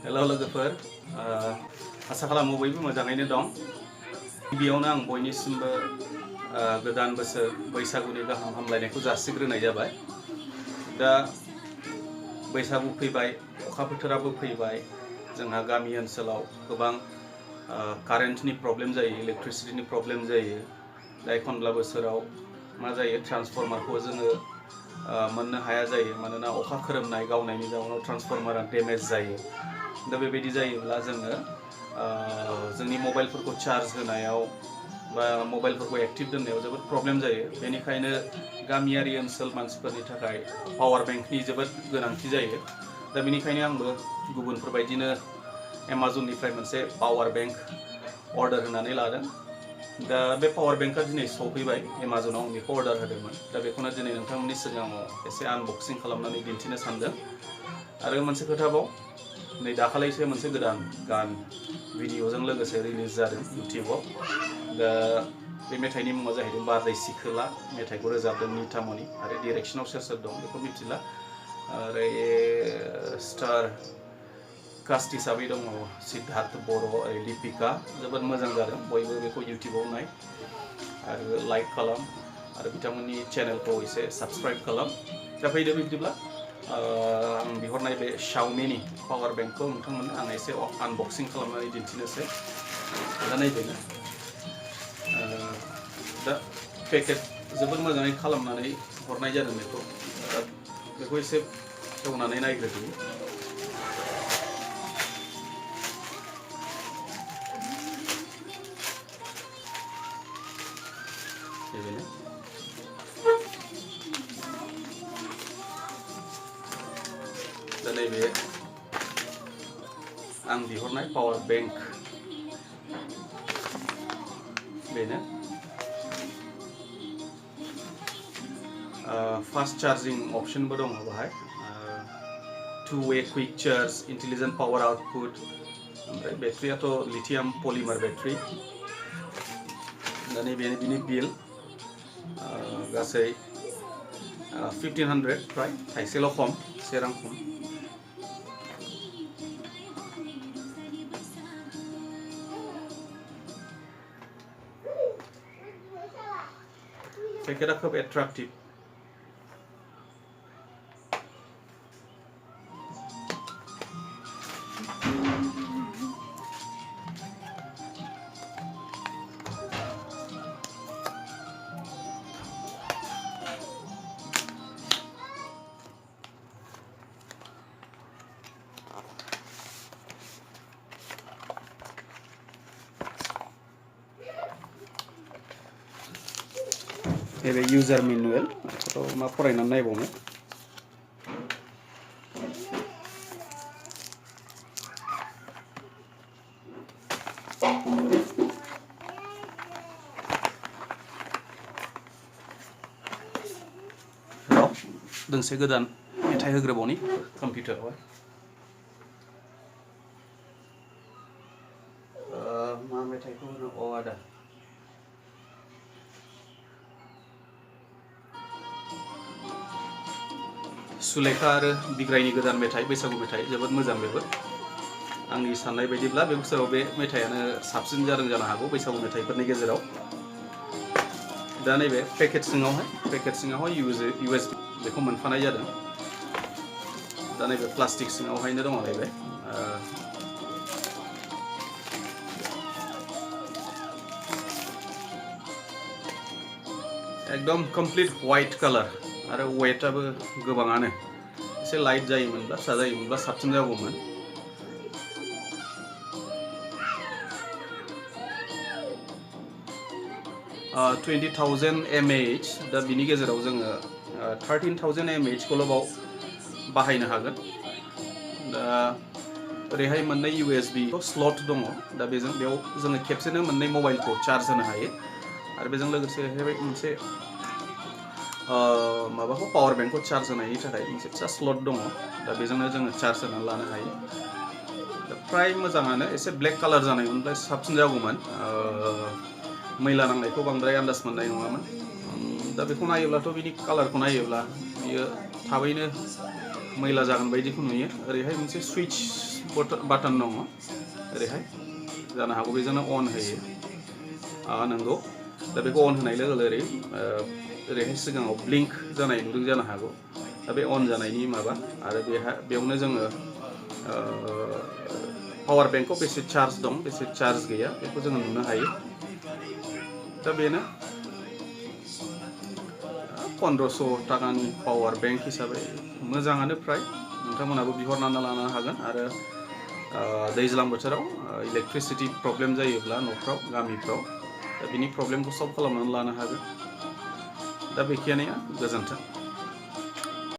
हेल' लोगोफोर आसा खालामो बयबो मोजाङैनो दं। गिबियावनो आं बयनिसिमबो गोदान बोसोर बैसागुनि गाहाम हामलायनायखौ जासिग्रोनाय जाबाय। दा बैसागु फैबाय, अखा बोथोराबो फैबाय, जोंहा गामि ओनसोलाव गोबां कारेन्टनि प्रब्लेम जायो, इलेक्ट्रिसिटिनि प्रब्लेम जायो। दा एखनब्ला बोसोराव मा जायो, ट्रान्सफर्मारखौ जोङो मोननो हाया जायो, मानोना अखा खोरोमनाय गावनायनि जाउनाव ट्रान्सफर्मारा डेमेज जायो। दा बेबायदि जायोब्ला जोङो जोंनि मबाइलफोरखौ चार्ज होनायाव बा मबाइलफोरखौ एक्टिभ दोननायाव जोबोद प्रब्लेम जायो। बेनिखायनो गामियारि ओनसोल मानसिफोरनि थाखाय पावार बेंकनि जोबोद गोनांथि जायो। दा बेनिखायनो आंबो गुबुनफोरबायदिनो एमाजननिफ्राय मोनसे पावार बेंक अर्डार होनानै लादों। दा बे पावार बेंकआ दिनै सफैबाय, एमाजनाव आं बेखौ अर्डार होदोंमोन। दा बेखौनो दिनै नोंथांमोननि सिगाङाव एसे आनबक्सिं खालामनानै दिन्थिनो सानदों। आरो मोनसे खोथाबाव, नै दाखालैसो मोनसे गोदान गान भिडिअजों लोगोसे रिलिज जादों इउटिउबाव। दा बे मेथाइनि मुङा जाहैदों बारदै सिखोला। मेथाइखौ रोजाबदों नितामनि आरो डिरेक्सनाव सोर सोर दं बेखौ मिथिला। आरो स्टार कास्ट हिसाबै दङ सिद्धार्थ बर' आरो दीपिका। जोबोद मोजां जादों, बयबो बेखौ इउटिउबाव नाय आरो लाइक खालाम आरो बिथांमोननि चेनेलखौ एसे साबस्क्राइब खालाम। दा फैदो बिब्दिब्ला आं बिहरनाय बे शावमिनि पावार बेंकखौ नोंथांमोननो आं एसे आनबक्सिं खालामनानै दिन्थिनोसै। दा नायदोना दा पेकेट जोबोद मोजाङै खालामनानै हरनाय जादों बेखौ एसे खेवनानै नायग्रोदो। बेनो दा नैबे आं बिहरनाय पावार बेंक बेनो। फास्ट चार्जिं अप्शनबो दङ बाहाय, 2-वे quick charge, intelligent power output, ओमफ्राय बेटारियाथ' लिथियाम पलिमार बेटारि। दा नैबे बिनि बिल गासै 1500, फ्राय थाइसेल' खम, 1 रां खम। पेकेटआ खोब एट्राक्टिभ। नैबे इउजार मेनुवेल, बेखौथ' मा फरायनानै नायबावनो। दोंसे गोदान मेथाइ होग्रोबावनि कम्पिउटारावहाय। मा मेथाइखौ होनो? आदा सुलेखा आरो बिग्रायनि गोदान मेथाइ, बैसागु मेथाइ, जोबोद मोजां बेबो। आंनि साननाय बायदिब्ला बे बोसोराव बे मेथाइयानो साबसिन जादों जानो हागौ बैसागु मेथाइफोरनि गेजेराव। दा नैबे पेकेट सिङावहाय USB बेखौ मोनफानाय जादों। दा नैबे प्लास्टिक सिङावहायनो दङ नैबे एकदम कमप्लिट व्हाइट कालार आरो वेटआबो गोबाङानो। एसे लाइट जायोमोनब्ला, फिसा जायोमोनब्ला साबसिन जागौमोन। $20,000 mAh, दा बिनि गेजेराव जोङो 13,000 mAh खौल' बाव बाहायनो हागोन। दा ओरैहाय मोननै USB स्लट दङ। दा बेयाव जोङो खेबसेनो मोननै मबाइलखौ चार्ज होनो हायो। आरो बेजों लोगोसे मोनसे माबाखौ पावार बेंकखौ चार्ज होनायनि थाखाय मोनसे फिसा स्लट दङ। दा बेजोंनो जोङो चार्ज होनानै लानो हायो। दा फ्राय मोजाङानो, एसे ब्लेक कालार जानायमोनब्ला साबसिन जागौमोन। मैला नांनायखौ बांद्राय आन्दाज मोननाय नङामोन। दा बेखौ नायोब्लाथ' बिनि कालारखौ नायोब्ला बियो थाबैनो मैला जागोन बायदिखौ नुयो ओरैहाय मोनसे सुइच बाटन दङ ओरैहाय जानो हागौ बेजोंनो अन होयो नंगौ दा बेखौ अन होनाय लोगो लोगो ओरैहाय सिगाङाव ब्लिंक जानाय नुदों जानो हागौ दा बे अन जानायनि माबा आरो बेयावनो जोङो पावार बेंकआव बेसे चार्ज दं बेसे चार्ज गैया बेखौ जोङो नुनो हायो दा बेनो 1500 टाकानि पावार बेंक हिसाबै मोजाङानो फ्राय नोंथांमोनाबो बिहरनानै लानो हागोन आरो दैज्लां बोथोराव इलेक्ट्रिसिटि प्रब्लेम जायोब्ला न'फ्राव गामिफ्राव दा बिनि प्रब्लेमखौ सल्भ खालामनानै लानो हागोन दा बेखिनिया गोजोन्थों